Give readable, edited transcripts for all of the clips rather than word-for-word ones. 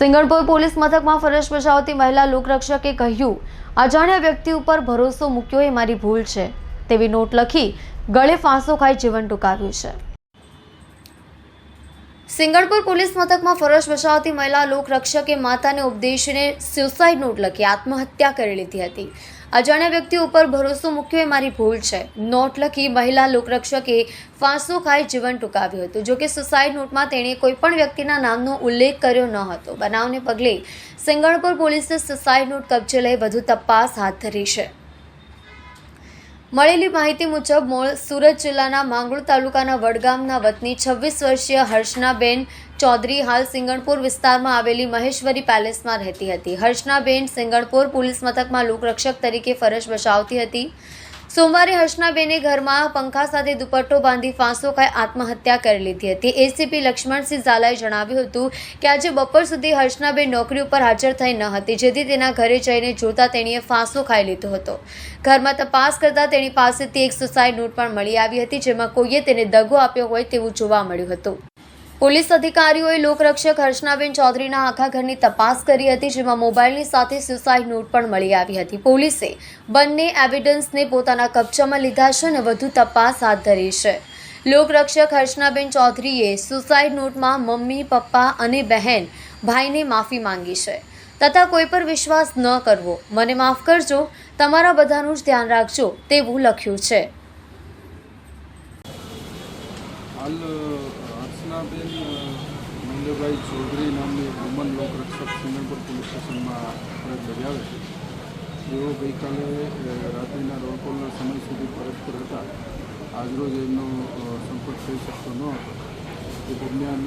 Singanpur police મથકમાં ફરજ બજાવતી મહિલા લોકરક્ષકે કહ્યું, અજાણ્યા વ્યક્તિ ઉપર ભરોસો મૂક્યો એ મારી ભૂલ છે તેવી નોટ લખી ગળે ફાંસો ખાઈ જીવન ટૂંકાવ્યું છે। સિંગણપુર પોલીસ મથકમાં ફરજ બજાવતી મહિલા લોકરક્ષકે માતાને ઉપદેશીને સ્યુસાઇડ નોટ લખી આત્મહત્યા કરી લીધી હતી। અજાણ્યા વ્યક્તિ ઉપર ભરોસો મૂક્યો એ મારી ભૂલ છે નોટ લખી મહિલા લોકરક્ષકે ફાંસો ખાઈ જીવન ટૂંકાવ્યું હતું। જોકે સુસાઇડ નોટમાં તેણે કોઈપણ વ્યક્તિના નામનો ઉલ્લેખ કર્યો ન હતો। બનાવને પગલે સિંગણપુર પોલીસે સુસાઇડ નોટ કબજે લઈ વધુ તપાસ હાથ ધરી છે। મળેલી માહિતી મુજબ મૂળ સુરત જિલ્લાના માંગરોળ તાલુકાના વડગામના વતની 26 વર્ષીય હર્ષનાબેન ચૌધરી હાલ સિંગણપુર વિસ્તારમાં આવેલી મહેશ્વરી પેલેસમાં રહેતી હતી। હર્ષનાબેન સિંગણપુર પોલીસ મથકમાં લોકરક્ષક તરીકે ફરજ બજાવતી હતી। સોમવારે હર્ષનાબેને ઘરમાં પંખા સાથે દુપટ્ટો બાંધી ફાંસો ખાઈ આત્મહત્યા કરી લીધી હતી। એસીપી લક્ષ્મણસિંહ ઝાલાએ જણાવ્યું હતું કે આજે બપોર સુધી હર્ષનાબેન નોકરી ઉપર હાજર થઈ ન હતી, જેથી તેના ઘરે જઈને જોતા તેણીએ ફાંસો ખાઈ લીધો હતો। ઘરમાં તપાસ કરતા તેની પાસેથી એક સુસાઇડ નોટ પણ મળી આવી હતી, જેમાં કોઈએ તેને દગો આપ્યો હોય તેવું જોવા મળ્યું હતું। પોલીસ અધિકારીઓએ લોકરક્ષક હર્ષનાબેન ચૌધરીના આખા ઘરની તપાસ કરી હતી, જેમાં મોબાઈલની સાથે સુસાઇડ નોટ પણ મળી આવી હતી। પોલીસે બંને એવિડન્સને પોતાના કબજામાં લીધા છે અને વધુ તપાસ હાથ ધરી છે। લોકરક્ષક હર્ષનાબેન ચૌધરીએ સુસાઇડ નોટમાં મમ્મી, પપ્પા અને બહેન ભાઈને માફી માંગી છે તથા કોઈ પર વિશ્વાસ ન કરવો, મને માફ કરજો, તમારા બધાનું જ ધ્યાન રાખજો તેવું લખ્યું છે। હર્ષનાબેન મહેન્દ્રભાઈ ચૌધરી નામની વુમન લોકરક્ષક સિંગણપુર પોલીસ સ્ટેશનમાં ફરજ બજાવે છે। તેઓ ગઈકાલે રાત્રિના રોલ કોલના સમય સુધી ફરજ પર હતા। આજરોજ એમનો સંપર્ક થઈ શકતો ન હતો। તે દરમિયાન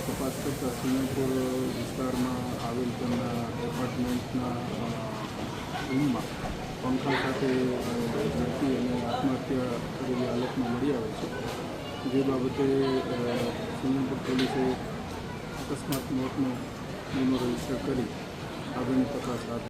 તપાસ કરતાં સિંગણપુર વિસ્તારમાં આવેલ તેમના એપાર્ટમેન્ટના રૂમમાં પંખા સાથે ઝડપી અને આત્મહત્યા કરેલી હાલતમાં મળી આવે છે, જે બાબતે સિંગણપુર પોલીસે અકસ્માત મોતનો ગુનો રજીસ્ટર કરી આગળની તપાસ હાથ